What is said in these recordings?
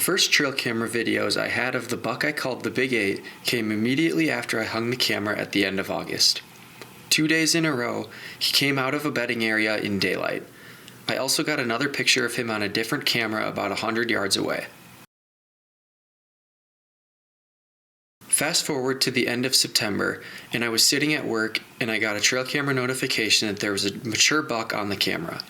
first trail camera videos I had of the buck I called the Big 8 came immediately after I hung the camera at the end of August. 2 days in a row, he came out of a bedding area in daylight. I also got another picture of him on a different camera about 100 yards away. Fast forward to the end of September, and I was sitting at work and I got a trail camera notification that there was a mature buck on the camera.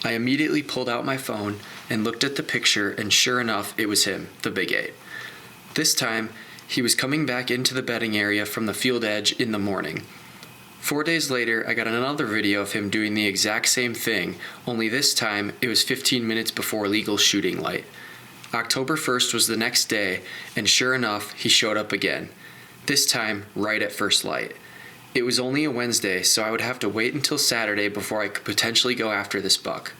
I immediately pulled out my phone and looked at the picture, and sure enough, it was him, the Big 8. This time, he was coming back into the bedding area from the field edge in the morning. 4 days later, I got another video of him doing the exact same thing, only this time it was 15 minutes before legal shooting light. October 1st was the next day, and sure enough, he showed up again. This time, right at first light. It was only a Wednesday, so I would have to wait until Saturday before I could potentially go after this buck.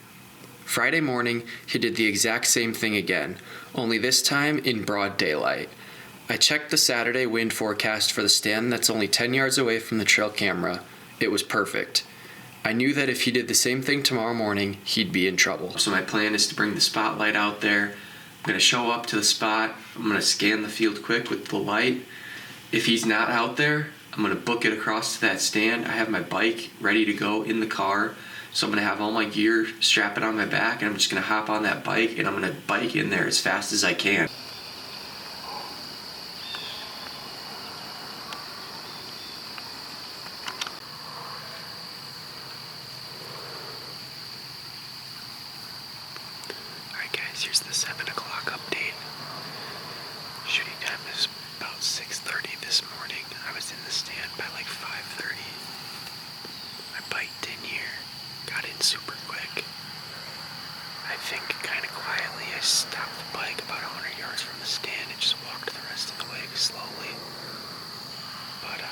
Friday morning, he did the exact same thing again, only this time in broad daylight. I checked the Saturday wind forecast for the stand that's only 10 yards away from the trail camera. It was perfect. I knew that if he did the same thing tomorrow morning, he'd be in trouble. So my plan is to bring the spotlight out there. I'm going to show up to the spot. I'm going to scan the field quick with the light. If he's not out there, I'm going to book it across to that stand. I have my bike ready to go in the car. So I'm going to have all my gear strapped on my back, and I'm just going to hop on that bike, and I'm going to bike in there as fast as I can. Alright guys, here's the 7 o'clock update. Shooting time is about 6:30 this morning. I was in the stand by like 5:30. I biked in here, got in super quick. I think kind of quietly I stopped the bike about 100 yards from the stand and just walked the rest of the way slowly. But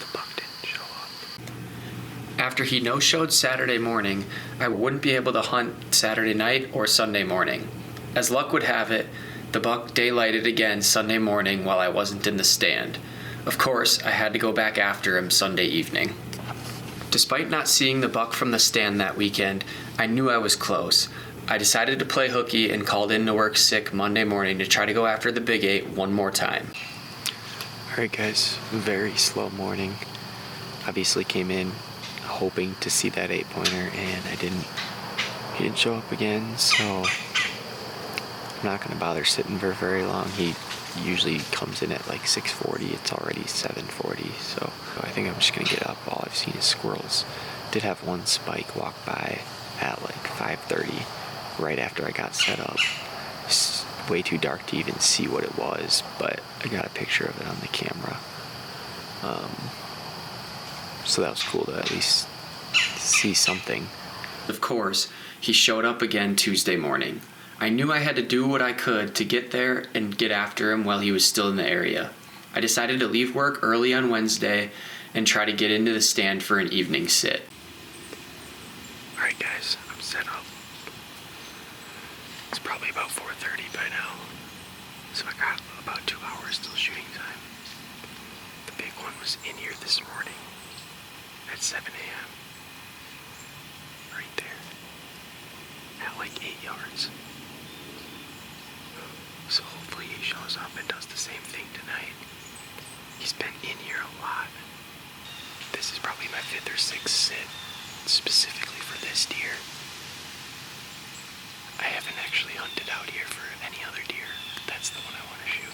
the buck didn't show up. After he no-showed Saturday morning, I wouldn't be able to hunt Saturday night or Sunday morning. As luck would have it, the buck daylighted again Sunday morning while I wasn't in the stand. Of course, I had to go back after him Sunday evening. Despite not seeing the buck from the stand that weekend, I knew I was close. I decided to play hooky and called in to work sick Monday morning to try to go after the Big 8 one more time. Alright guys, very slow morning. Obviously came in hoping to see that 8-pointer, and he didn't show up again, so I'm not going to bother sitting for very long. He usually comes in at like 6:40. It's already 7:40, so I think I'm just going to get up. All I've seen is squirrels. Did have one spike walk by at like 5:30 right after I got set up. It's way too dark to even see what it was, but I got a picture of it on the camera. So that was cool to at least see something. Of course, he showed up again Tuesday morning. I knew I had to do what I could to get there and get after him while he was still in the area. I decided to leave work early on Wednesday and try to get into the stand for an evening sit. Alright guys, I'm set up. It's probably about 4:30 by now, so I got about 2 hours till shooting time. The big one was in here this morning at 7 a.m. Right there. At like 8 yards. So hopefully he shows up and does the same thing tonight. He's been in here a lot. This is probably my 5th or 6th sit, specifically for this deer. I haven't actually hunted out here for any other deer. That's the one I want to shoot.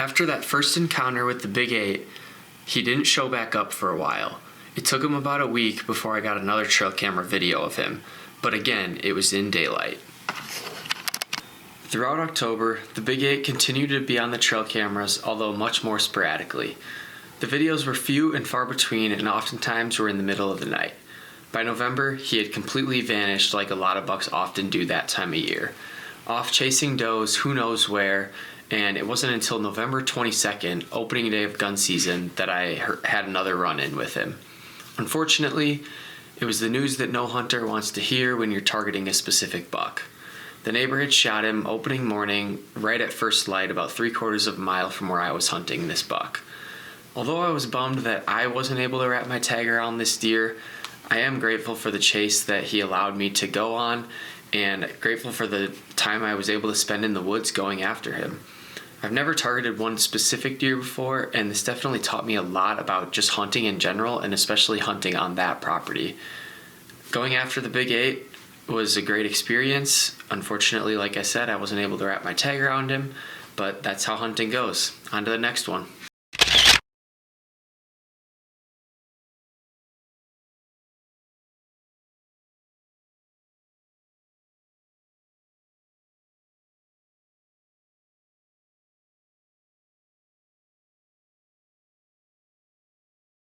After that first encounter with the Big 8, he didn't show back up for a while. It took him about a week before I got another trail camera video of him, but again, it was in daylight. Throughout October, the Big 8 continued to be on the trail cameras, although much more sporadically. The videos were few and far between and oftentimes were in the middle of the night. By November, he had completely vanished like a lot of bucks often do that time of year. Off chasing does who knows where, and it wasn't until November 22nd, opening day of gun season, that I had another run-in with him. Unfortunately, it was the news that no hunter wants to hear when you're targeting a specific buck. The neighbor had shot him opening morning right at first light about 3/4 of a mile from where I was hunting this buck. Although I was bummed that I wasn't able to wrap my tag around this deer, I am grateful for the chase that he allowed me to go on and grateful for the time I was able to spend in the woods going after him. I've never targeted one specific deer before, and this definitely taught me a lot about just hunting in general and especially hunting on that property. Going after the Big 8 was a great experience. Unfortunately, like I said, I wasn't able to wrap my tag around him, but that's how hunting goes. On to the next one.